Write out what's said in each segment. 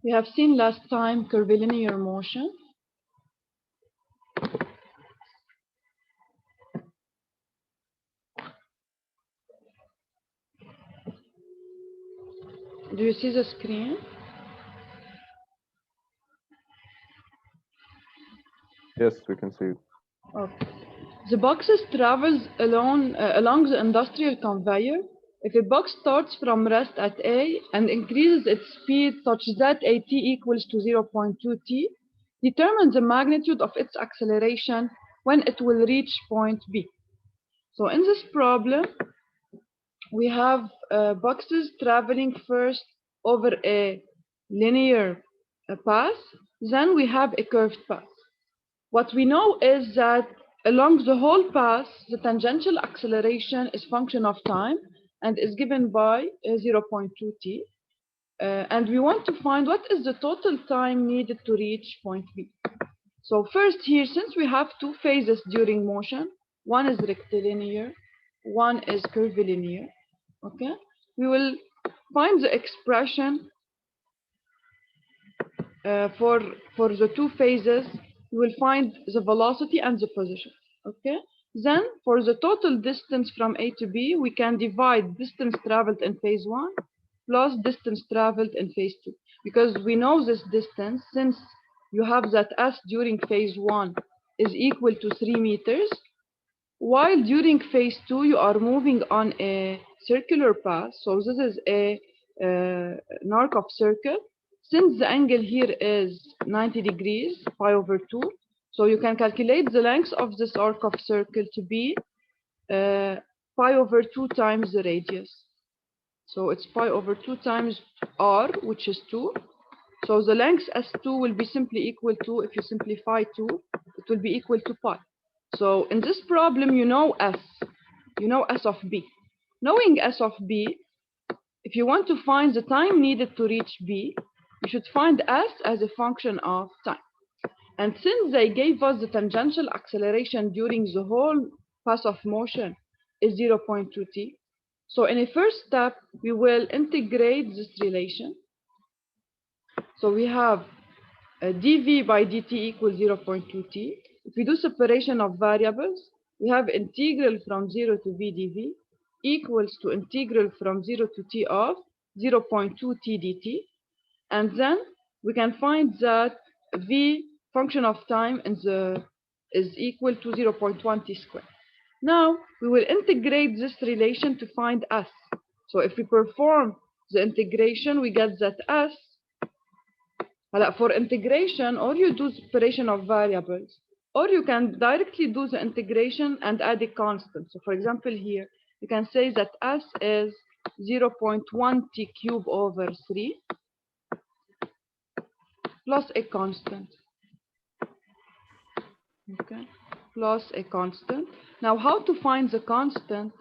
We have seen last time curvilinear motion. Do you see the screen? Yes, we can see it. Okay. The boxes travels along the industrial conveyor. If a box starts from rest at A and increases its speed such that at equals to 0.2 t, determine the magnitude of its acceleration when it will reach point B. So in this problem, we have boxes traveling first over a linear path, then we have a curved path. What we know is that along the whole path, the tangential acceleration is function of time and is given by 0.2 t. And we want to find what is the total time needed to reach point B. So first here, since we have two phases during motion, one is rectilinear, one is curvilinear, okay? We will find the expression for the two phases. We will find the velocity and the position, okay? Then for the total distance from A to B, we can divide distance traveled in phase one plus distance traveled in phase two. Because we know this distance, since you have that S during phase one is equal to 3 meters, while during phase two, you are moving on a circular path. So this is an arc of circle. Since the angle here is 90 degrees, pi over 2, so you can calculate the length of this arc of circle to be pi over 2 times the radius. So it's pi over 2 times r, which is 2. So the length S2 will be simply equal to, if you simplify 2, it will be equal to pi. So in this problem, you know S of B. Knowing S of B, if you want to find the time needed to reach B, you should find S as a function of time. And since they gave us the tangential acceleration during the whole path of motion is 0.2 t, so in a first step, we will integrate this relation. So we have dv by dt equals 0.2 t. If we do separation of variables, we have integral from 0 to v dv equals to integral from 0 to t of 0.2 t dt. And then we can find that v function of time is equal to 0.1 t squared. Now we will integrate this relation to find s. So if we perform the integration, we get that s. For integration, or you do separation of variables, or you can directly do the integration and add a constant. So for example here, you can say that s is 0.1 t cube over 3 plus a constant. Okay, plus a constant. Now how to find the constant?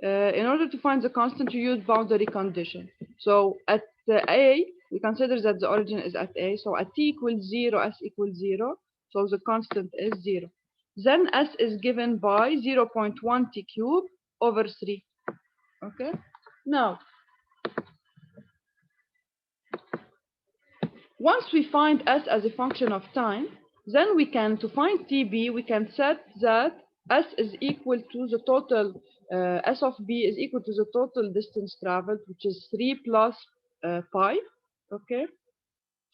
In order to find the constant, you use boundary condition. So at A, we consider that the origin is at A. So at t equals 0, s equals 0. So the constant is 0. Then s is given by 0.1 t cube over 3. Okay. Now, once we find s as a function of time, then we can, to find tb, we can set that s is equal to the total, s of b is equal to the total distance traveled, which is 3 plus pi. Okay.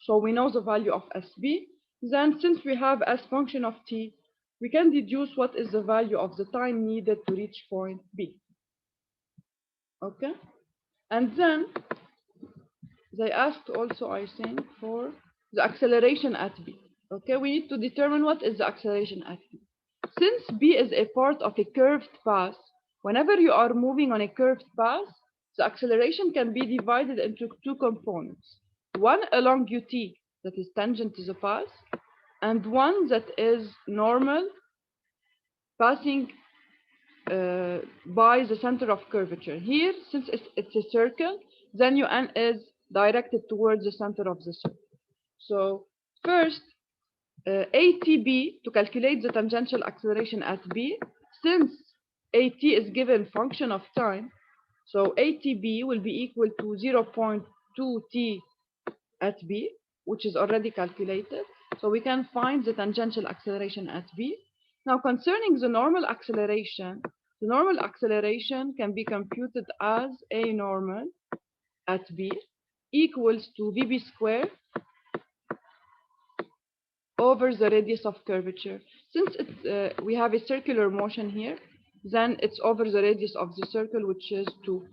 So we know the value of sb. Then since we have as function of t, we can deduce what is the value of the time needed to reach point B. Okay. And then they asked also, I think, for the acceleration at B. Okay, we need to determine what is the acceleration at B. Since B is a part of a curved path, whenever you are moving on a curved path, the acceleration can be divided into two components. One along UT, that is tangent to the path, and one that is normal, passing by the center of curvature. Here, since it's a circle, then UN is directed towards the center of the circle. So first, ATB, to calculate the tangential acceleration at B, since AT is given function of time, so ATB will be equal to 0.2 t at B, which is already calculated. So we can find the tangential acceleration at B. Now concerning the normal acceleration can be computed as A normal at B equals to VB squared over the radius of curvature. Since we have a circular motion here, then it's over the radius of the circle, which is 2.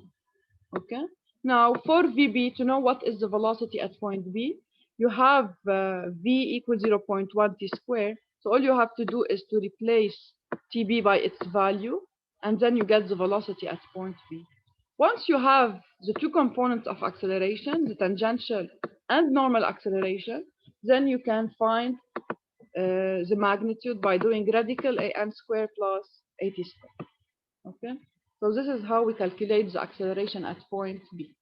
Okay. Now for VB, to know what is the velocity at point B, you have V equals 0.1 t squared. So all you have to do is to replace TB by its value, and then you get the velocity at point B. Once you have the two components of acceleration, the tangential and normal acceleration, then you can find the magnitude by doing radical an squared plus at squared. Okay, so this is how we calculate the acceleration at point B.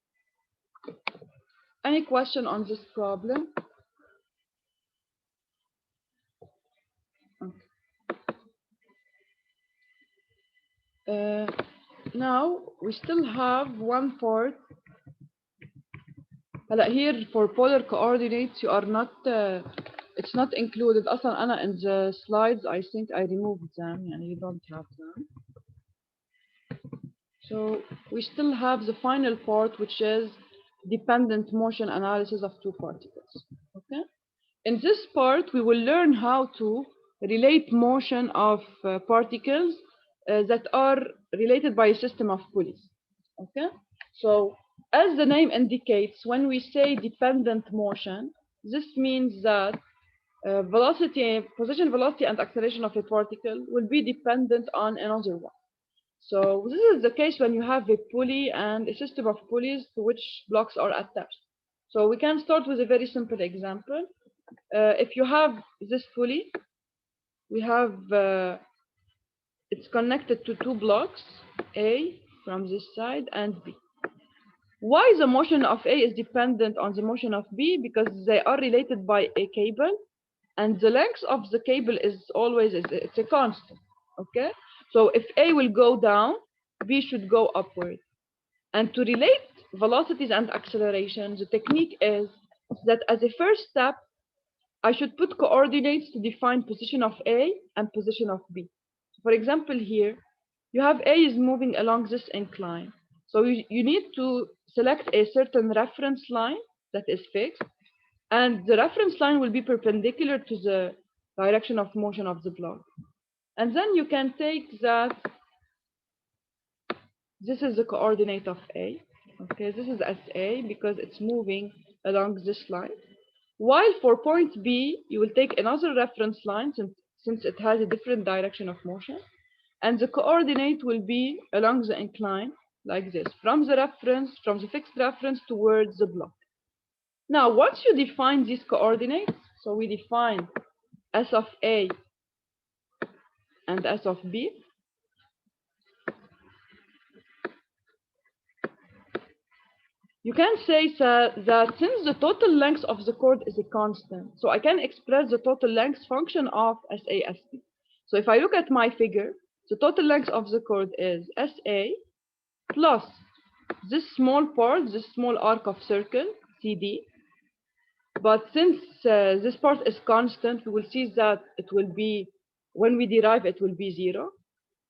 Any question on this problem? Okay. Now we still have one part. Here for polar coordinates, you are not. It's not included. أصلاً أنا in the slides, I think I removed them, and you don't have them. So we still have the final part, which is dependent motion analysis of two particles. Okay. In this part, we will learn how to relate motion of particles that are related by a system of pulleys. Okay. So as the name indicates, when we say dependent motion, this means that position, velocity, and acceleration of a particle will be dependent on another one. So this is the case when you have a pulley and a system of pulleys to which blocks are attached. So we can start with a very simple example. If you have this pulley, we have it's connected to two blocks, A from this side and B. Why the motion of A is dependent on the motion of B? Because they are related by a cable, and the length of the cable is always it's a constant. Okay, so if A will go down, B should go upward. And to relate velocities and acceleration, the technique is that as a first step, I should put coordinates to define position of A and position of B. For example, here, you have A is moving along this incline. So you need to select a certain reference line that is fixed, and the reference line will be perpendicular to the direction of motion of the block. And then you can take that, this is the coordinate of A. Okay, this is SA because it's moving along this line. While for point B, you will take another reference line since it has a different direction of motion. And the coordinate will be along the incline like this, from the fixed reference towards the block. Now, once you define these coordinates, so we define S of A and S of B. You can say that since the total length of the chord is a constant, so I can express the total length function of SA, SB. So if I look at my figure, the total length of the chord is SA plus this small part, this small arc of circle, CD. But since this part is constant, we will see that it will be, when we derive, it will be 0.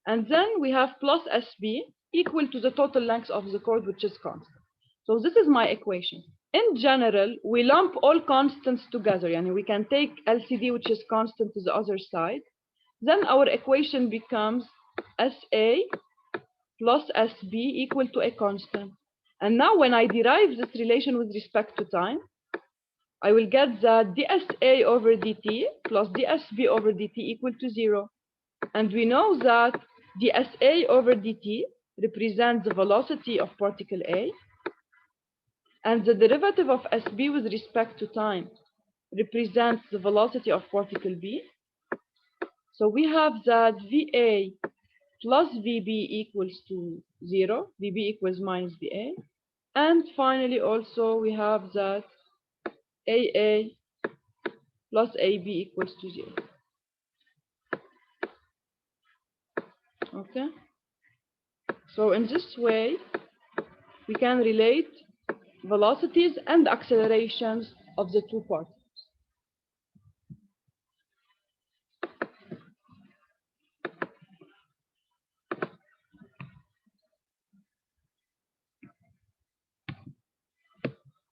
And then we have plus SB equal to the total length of the chord, which is constant. So this is my equation. In general, we lump all constants together. Yani we can take LCD, which is constant, to the other side. Then our equation becomes SA plus SB equal to a constant. And now when I derive this relation with respect to time, I will get that dSA over dt plus dSB over dt equal to 0. And we know that dSA over dt represents the velocity of particle A, and the derivative of SB with respect to time represents the velocity of particle B. So we have that VA plus VB equals to 0, VB equals minus VA. And finally also we have that AA plus AB equals to 0. Okay? So in this way, we can relate velocities and accelerations of the two parts.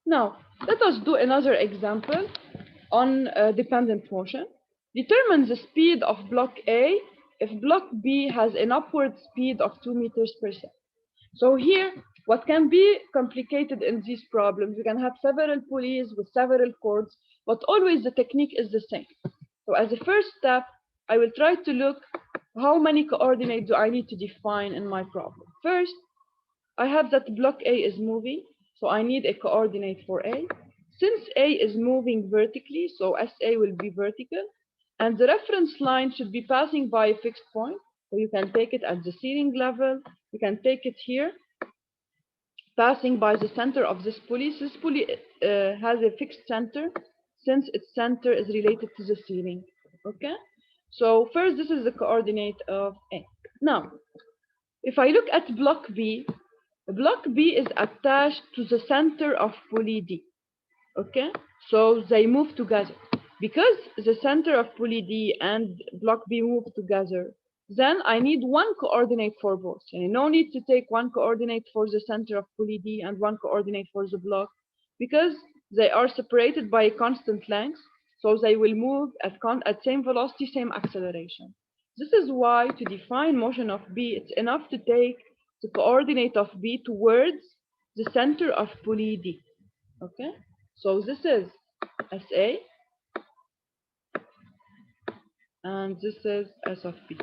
Now, let us do another example on dependent motion. Determine the speed of block A if block B has an upward speed of 2 meters per second. So here, what can be complicated in these problems, we can have several pulleys with several cords, but always the technique is the same. So as a first step, I will try to look how many coordinates do I need to define in my problem. First, I have that block A is moving, so I need a coordinate for A. Since A is moving vertically, so SA will be vertical, and the reference line should be passing by a fixed point. So you can take it at the ceiling level, you can take it here, passing by the center of this pulley. This pulley has a fixed center, since its center is related to the ceiling. Okay? So first, this is the coordinate of A. Now, if I look at block B is attached to the center of pulley D. Okay, so they move together. Because the center of pulley D and block B move together, then I need one coordinate for both. And no need to take one coordinate for the center of pulley D and one coordinate for the block, because they are separated by a constant length, so they will move at same velocity, same acceleration. This is why to define motion of B, it's enough to take the coordinate of B towards the center of pulley D. Okay, so this is SA, and this is S of B.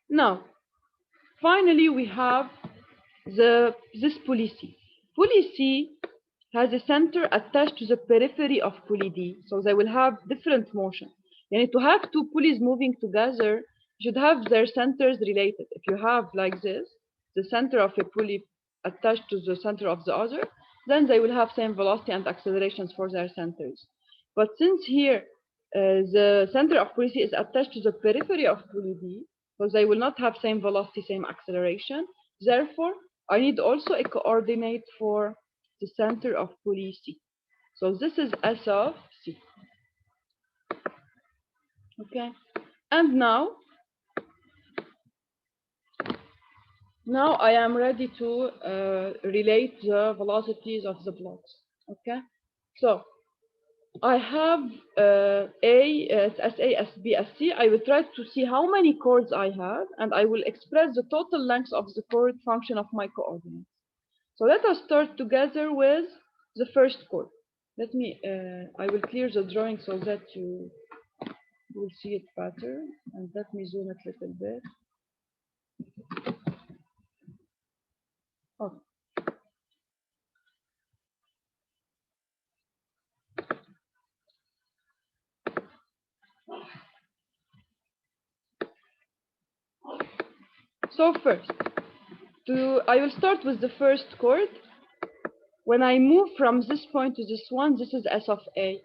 Now, finally, we have this pulley C. Pulley C has a center attached to the periphery of pulley D, so they will have different motion. And to have two pulleys moving together, you should have their centers related. If you have like this, the center of a pulley attached to the center of the other, then they will have same velocity and accelerations for their centers. But since here the center of pulley C is attached to the periphery of pulley D, so they will not have same velocity, same acceleration. Therefore, I need also a coordinate for the center of pulley C. So this is S of C. Okay, and now I am ready to relate the velocities of the blocks. Okay, so I have SA, SB, SC. I will try to see how many chords I have, and I will express the total length of the chord function of my coordinates. So let us start together with the first chord. Let me, I will clear the drawing so that you will see it better. And let me zoom it a little bit. Okay. So first, I will start with the first chord. When I move from this point to this one, this is S of A.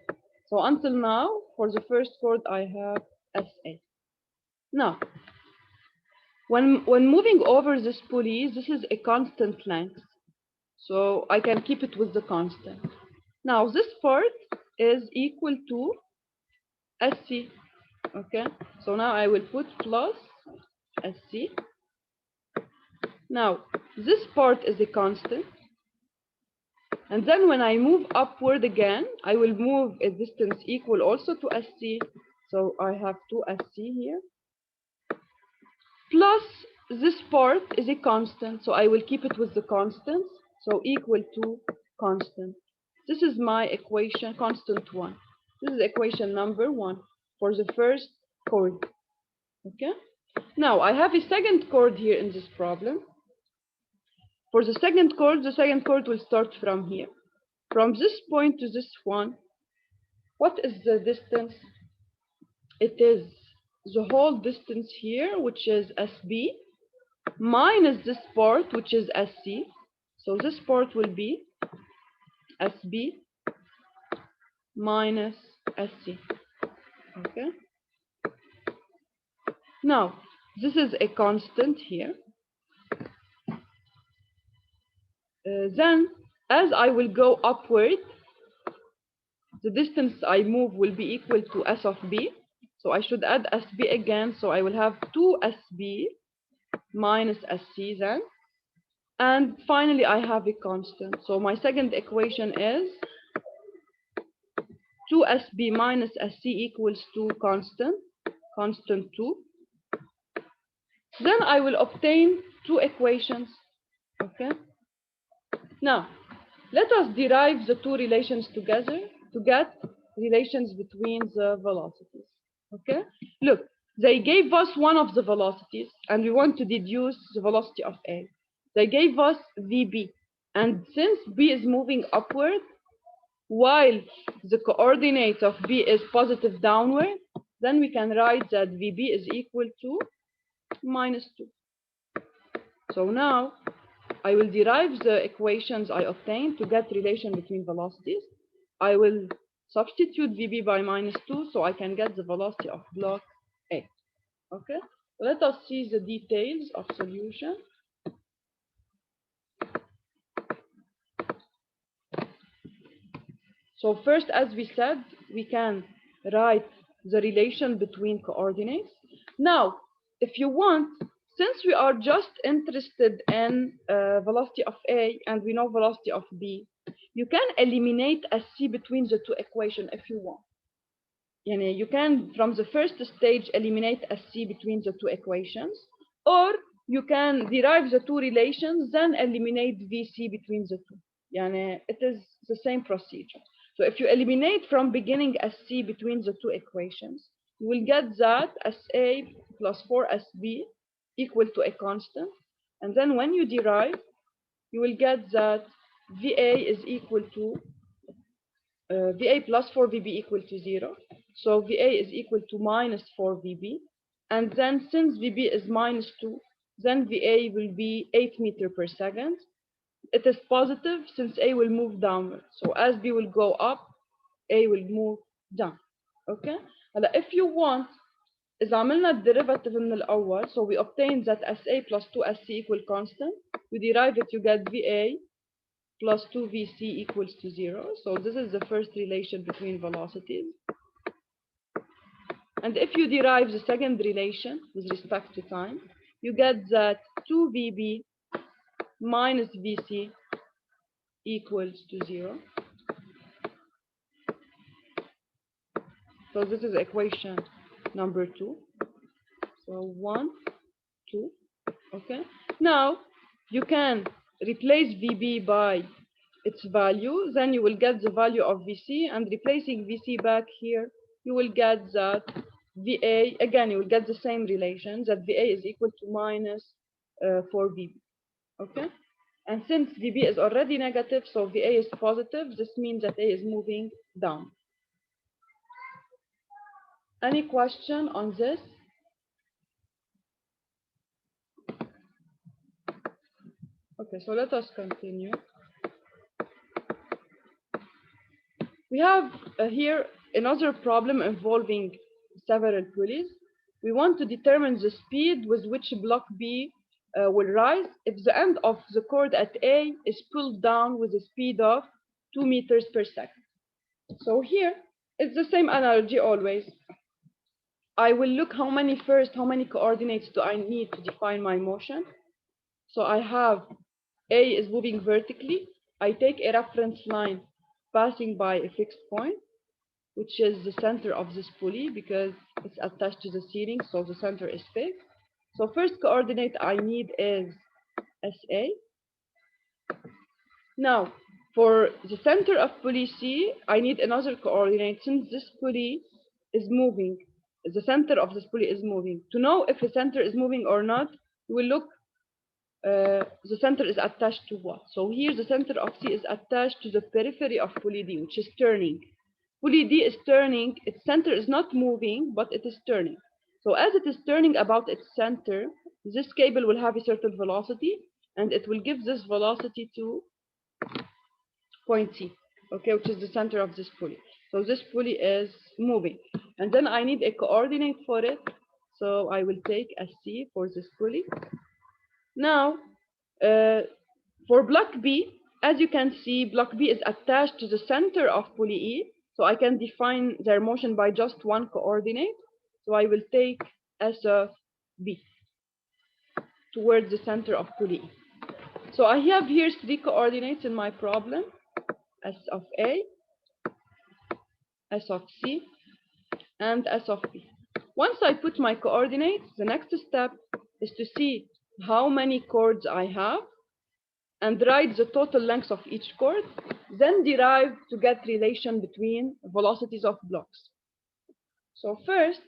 So until now, for the first chord, I have SA. Now, when moving over this pulley, this is a constant length. So I can keep it with the constant. Now, this part is equal to SC. Okay, so now I will put plus SC. Now, this part is a constant. And then when I move upward again, I will move a distance equal also to SC. So I have 2SC here. Plus this part is a constant, so I will keep it with the constants. So equal to constant. This is my equation, constant 1. This is equation number 1 for the first chord. Okay? Now I have a second chord here in this problem. For the second chord will start from here. From this point to this one, what is the distance? It is the whole distance here, which is SB, minus this part, which is SC. So this part will be SB minus SC. Okay? Now, this is a constant here. Then as I will go upward, the distance I move will be equal to S of B. So I should add SB again. So I will have 2SB minus SC then. And finally, I have a constant. So my second equation is 2SB minus SC equals to constant 2. Then I will obtain two equations. Okay. Now, let us derive the two relations together to get relations between the velocities. Okay. Look, they gave us one of the velocities, and we want to deduce the velocity of A. They gave us VB, and since B is moving upward, while the coordinate of B is positive downward, then we can write that VB is equal to minus 2. So now I will derive the equations I obtained to get relation between velocities. I will substitute VB by minus 2 so I can get the velocity of block A. Okay, let us see the details of solution. So first, as we said, we can write the relation between coordinates. Now, if you want, since we are just interested in velocity of A and we know velocity of B, you can eliminate SC between the two equations if you want. You can, from the first stage, eliminate SC between the two equations, or you can derive the two relations, then eliminate VC between the two. It is the same procedure. So if you eliminate from beginning SC between the two equations, you will get that SA plus 4SB equal to a constant. And then when you derive, you will get that VA is equal to VA plus 4VB equal to 0. So VA is equal to minus 4VB. And then since VB is minus 2, then VA will be 8 meters per second. It is positive since A will move downward. So as B will go up, A will move down. Okay? هلا if you want, إذا عملنا الدerivative من الأول, so we obtain that SA plus 2SC equal constant. We derive it, you get VA plus 2VC equals to 0. So this is the first relation between velocities. And if you derive the second relation with respect to time, you get that 2VB minus VC equals to 0. So this is equation number 2. So 1, 2. Okay. Now you can replace VB by its value, then you will get the value of VC, and replacing VC back here, you will get that VA, again, you will get the same relation, that VA is equal to minus 4VB, okay? And since VB is already negative, so VA is positive, this means that A is moving down. Any question on this? Okay, so let us continue. We have here another problem involving several pulleys. We want to determine the speed with which block B will rise if the end of the cord at A is pulled down with a speed of 2 meters per second. So here, it's the same analogy always. I will look how many coordinates do I need to define my motion. So I have A is moving vertically. I take a reference line passing by a fixed point, which is the center of this pulley because it's attached to the ceiling, so the center is fixed. So first coordinate I need is SA. Now, for the center of pulley C, I need another coordinate since this pulley is moving. The center of this pulley is moving. To know if the center is moving or not, we will look the center is attached to what. So here the center of C is attached to the periphery of pulley D, which is turning. Pulley D is turning, its center is not moving, but it is turning. So as it is turning about its center, this cable will have a certain velocity, and it will give this velocity to point C, okay, which is the center of this pulley. So this pulley is moving. And then I need a coordinate for it. So I will take SC for this pulley. Now, for block B, as you can see, block B is attached to the center of pulley E, so I can define their motion by just one coordinate. So I will take S of B towards the center of pulley E. So I have here three coordinates in my problem: S of A, S of C, and S of B. Once I put my coordinates, the next step is to see how many chords I have and write the total length of each chord, then derive to get relation between velocities of blocks. So first,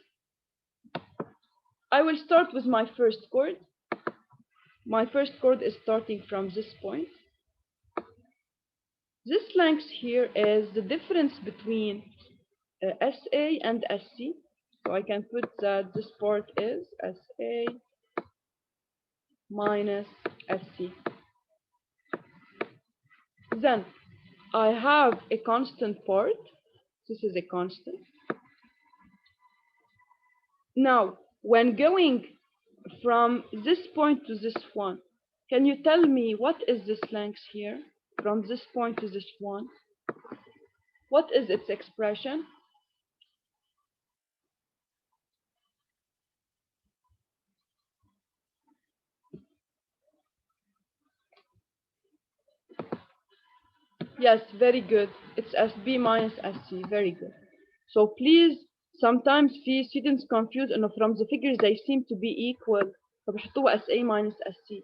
I will start with my first chord. My first chord is starting from this point. This length here is the difference between SA and SC. So I can put that this part is SA minus SC. Then I have a constant part. This is a constant. Now, when going from this point to this one, can you tell me what is this length here? From this point to this one, what is its expression? Yes, very good. It's SB minus SC. Very good. So please, sometimes في students confuse إنه from the figures they seem to be equal فبيحطوها SA minus SC.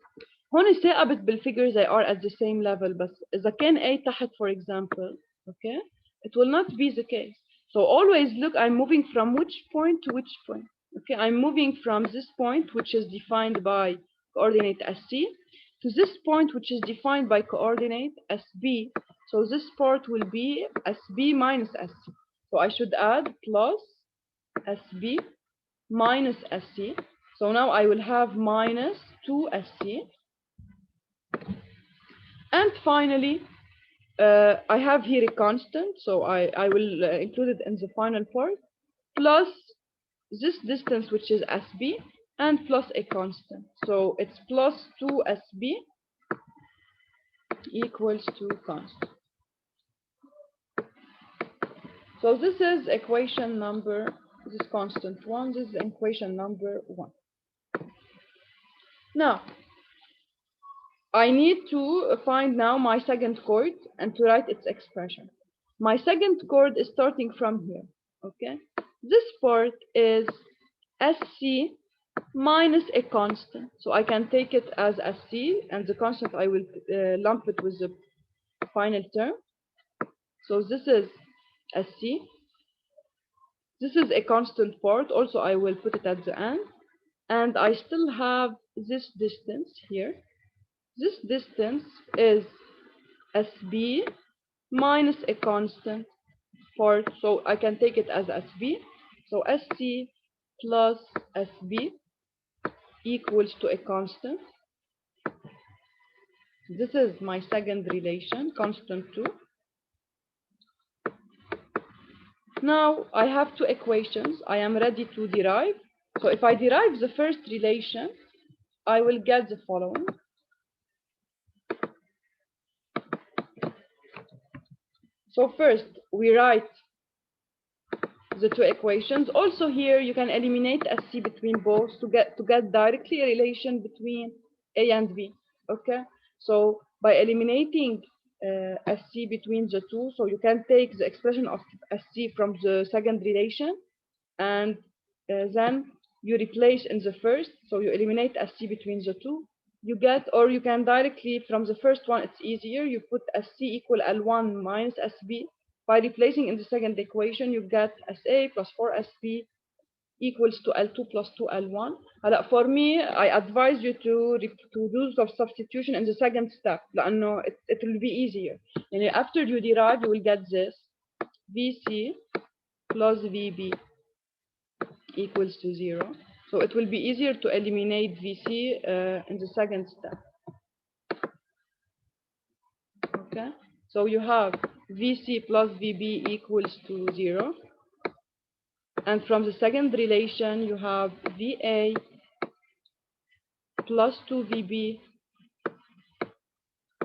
هون ثابت بالfigures they are at the same level بس إذا كان A تحت for example, okay, it will not be the case. So always look, I'm moving from which point to which point. Okay, I'm moving from this point which is defined by coordinate SC to this point which is defined by coordinate SB. So this part will be SB minus SC. So I should add plus SB minus SC. So now I will have minus 2SC. And finally, I have here a constant. So I will include it in the final part. Plus this distance, which is SB, and plus a constant. So it's plus 2SB equals to constant. So this is equation number, this is constant 1, this is equation number 1. Now, I need to find now my second chord and to write its expression. My second chord is starting from here, okay? This part is SC minus a constant. So I can take it as SC, and the constant I will lump it with the final term. So this is SC. This is a constant part, also I will put it at the end. And I still have this distance here. This distance is SB minus a constant part, so I can take it as SB. So SC plus SB equals to a constant. This is my second relation, constant 2. Now I have two equations I am ready to derive. So if I derive the first relation, I will get the following. So first we write the two equations. Also here you can eliminate SC between both to get directly a relation between A and B. Okay, so by eliminating SC between the two, so you can take the expression of SC from the second relation and then you replace in the first, so you eliminate SC between the two, you get, or you can directly from the first one, it's easier, you put SC equal L1 minus SB. By replacing in the second equation, you get SA plus 4SB equals to L2 plus 2L1. For me, I advise you to do some substitution in the second step, لأنه it will be easier. And after you derive, you will get this VC plus VB equals to 0. So it will be easier to eliminate VC in the second step. Okay, so you have VC plus VB equals to 0. And from the second relation, you have VA plus 2VB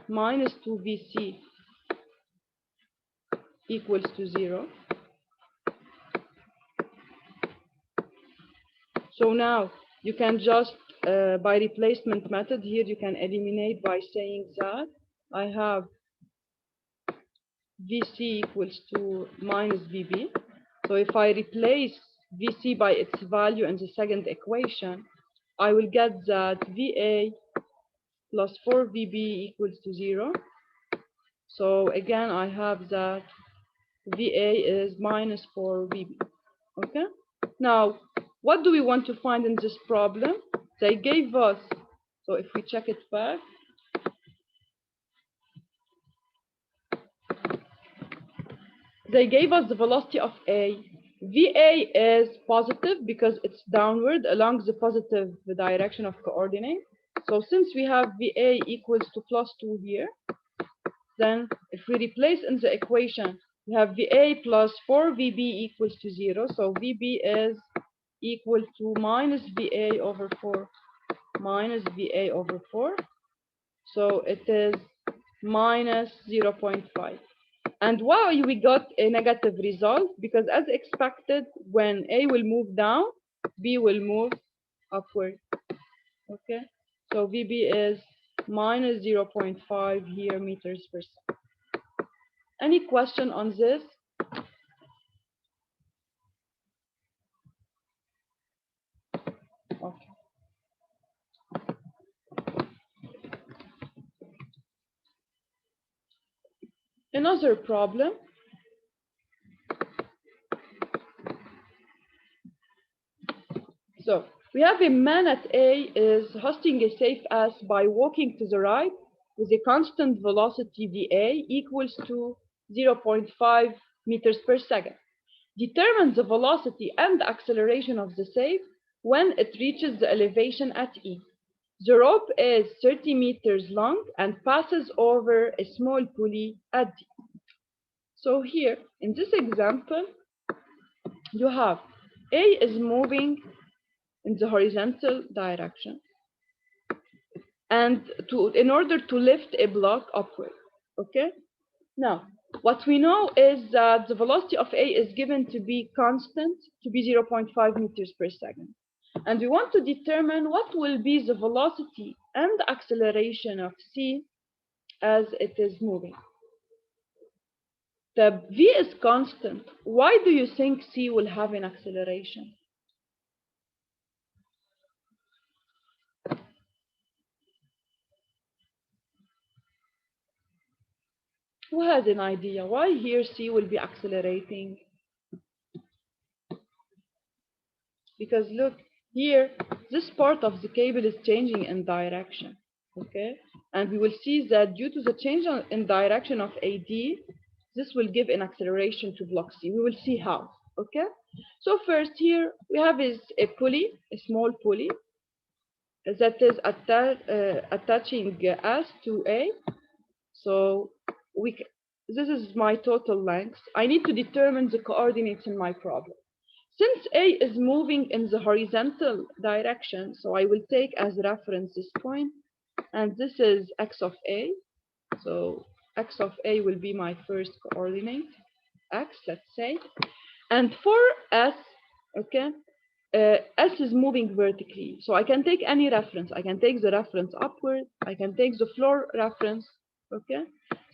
minus 2vc equals to 0. So now you can just, by replacement method here, you can eliminate by saying that I have Vc equals to minus Vb. So if I replace Vc by its value in the second equation, I will get that Va plus 4Vb equals to 0. So again, I have that Va is minus 4Vb. Okay? Now, what do we want to find in this problem? They gave us, so if we check it back, they gave us the velocity of A. VA is positive because it's downward along the positive direction of coordinate. So since we have VA equals to plus 2 here, then if we replace in the equation, we have VA plus 4VB equals to 0. So VB is equal to minus VA over 4 minus VA over 4. So it is minus 0.5. And why we got a negative result? Because as expected, when A will move down, B will move upward. Okay, so VB is minus 0.5 here meters per second. Any question on this? Okay. Another problem. So we have a man at A is hosting a safe S by walking to the right with a constant velocity VA equals to 0.5 meters per second. Determine the velocity and acceleration of the safe when it reaches the elevation at E. The rope is 30 meters long and passes over a small pulley at D. So here, in this example, you have A is moving in the horizontal direction, and in order to lift a block upward. Okay, now what we know is that the velocity of A is given to be constant, to be 0.5 meters per second, and we want to determine what will be the velocity and acceleration of C as it is moving. The V is constant. Why do you think C will have an acceleration? Who has an idea why here C will be accelerating? Because look, here, this part of the cable is changing in direction, okay? And we will see that due to the change in direction of AD, this will give an acceleration to block C. We will see how, okay? So first here, we have is a pulley, a small pulley, that is attaching S to A. So this is my total length. I need to determine the coordinates in my problem. Since A is moving in the horizontal direction, so I will take as reference this point, and this is x of A. So x of A will be my first coordinate, x, let's say. And for S, okay, S is moving vertically. So I can take any reference. I can take the reference upward. I can take the floor reference, okay?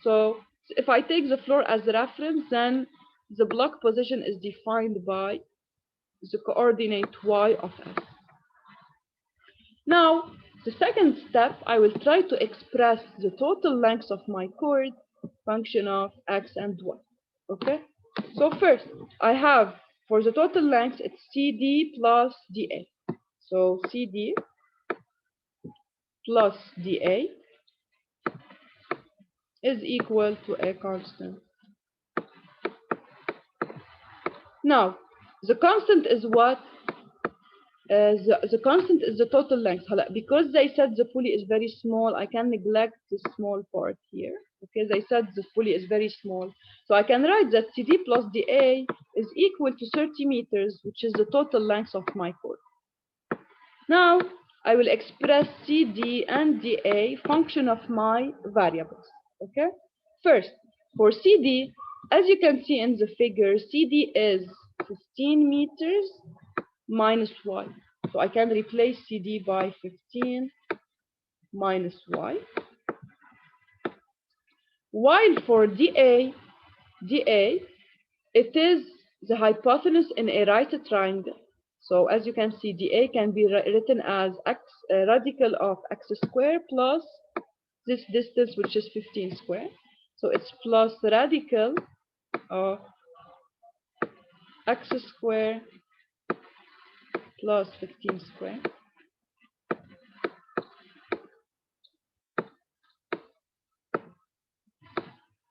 So if I take the floor as a reference, then the block position is defined by the coordinate y of S. Now, the second step, I will try to express the total length of my cord function of x and y, okay? So first, I have, for the total length, it's CD plus DA. So CD plus DA is equal to a constant. Now, the constant is what? The constant is the total length. Because they said the pulley is very small, I can neglect the small part here. Okay, they said the pulley is very small. So I can write that CD plus DA is equal to 30 meters, which is the total length of my cord. Now, I will express CD and DA function of my variables. Okay? First, for CD, as you can see in the figure, CD is 15 meters minus Y. So I can replace CD by 15 minus Y. While for DA, it is the hypotenuse in a right triangle. So as you can see, DA can be written as radical of x squared plus this distance, which is 15 squared. So it's plus radical of x squared plus 15 squared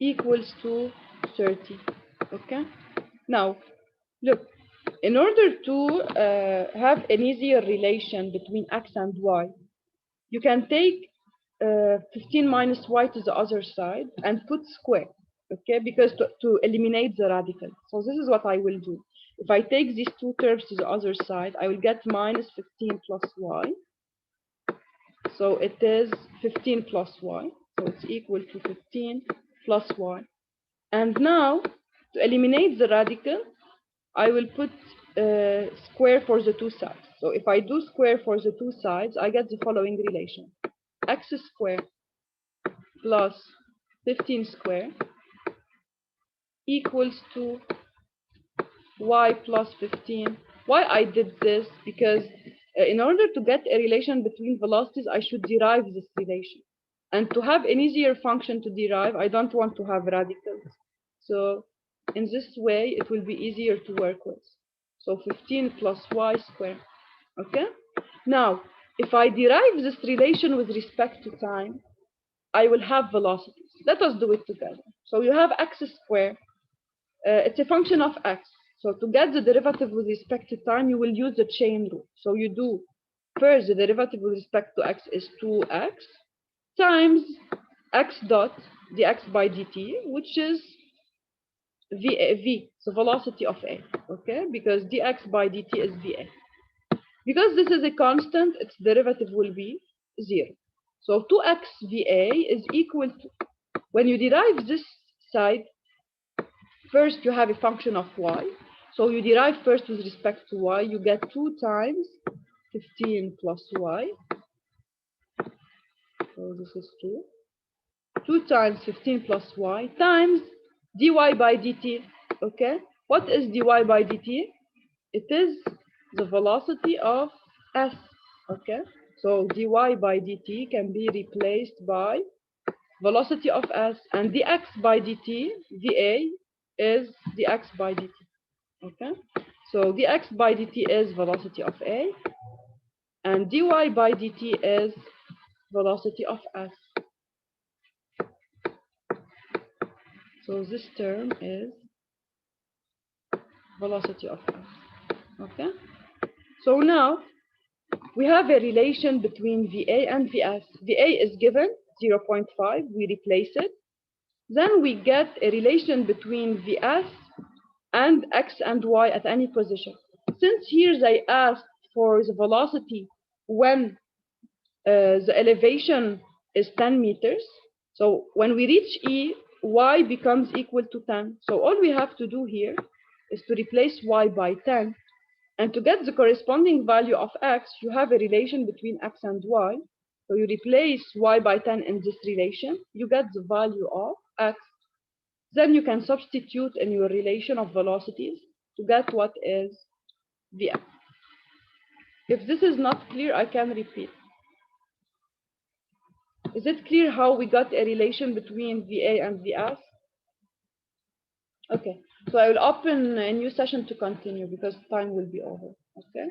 equals to 30. Okay? Now, look, in order to have an easier relation between x and y, you can take 15 minus y to the other side and put square, okay, because to eliminate the radical. So this is what I will do. If I take these two terms to the other side, I will get minus 15 plus y. So it is 15 plus y. So it's equal to 15 plus y. And now, to eliminate the radical, I will put square for the two sides. So if I do square for the two sides, I get the following relation. X squared plus 15 squared equals to y plus 15. Why I did this? Because in order to get a relation between velocities, I should derive this relation. And to have an easier function to derive, I don't want to have radicals. So in this way, it will be easier to work with. So 15 plus y squared. Okay? Now, if I derive this relation with respect to time, I will have velocities. Let us do it together. So you have x squared. It's a function of x. So to get the derivative with respect to time, you will use the chain rule. So you do first the derivative with respect to x is 2x times x dot dx by dt, which is v, the velocity of a. Okay, because dx by dt is va. Because this is a constant, its derivative will be 0. So 2x va is equal to, when you derive this side, first you have a function of y. So you derive first with respect to y, you get 2 times 15 plus y. So this is 2. 2 times 15 plus y times dy by dt. Okay? What is dy by dt? It is the velocity of s. Okay? So dy by dt can be replaced by velocity of s, and dx by dt, dA, is dx by dt. Okay? So dx by dt is velocity of a, and dy by dt is velocity of s. So this term is velocity of s. Okay? So now we have a relation between VA and VS. VA is given 0.5, we replace it. Then we get a relation between VS and X and Y at any position. Since here they asked for the velocity when the elevation is 10 meters, so when we reach E, Y becomes equal to 10. So all we have to do here is to replace Y by 10. And to get the corresponding value of x, you have a relation between x and y. So you replace y by 10 in this relation, you get the value of x. Then you can substitute in your relation of velocities to get what is vf. If this is not clear, I can repeat. Is it clear how we got a relation between VA and VS? Okay, so I will open a new session to continue because time will be over. Okay.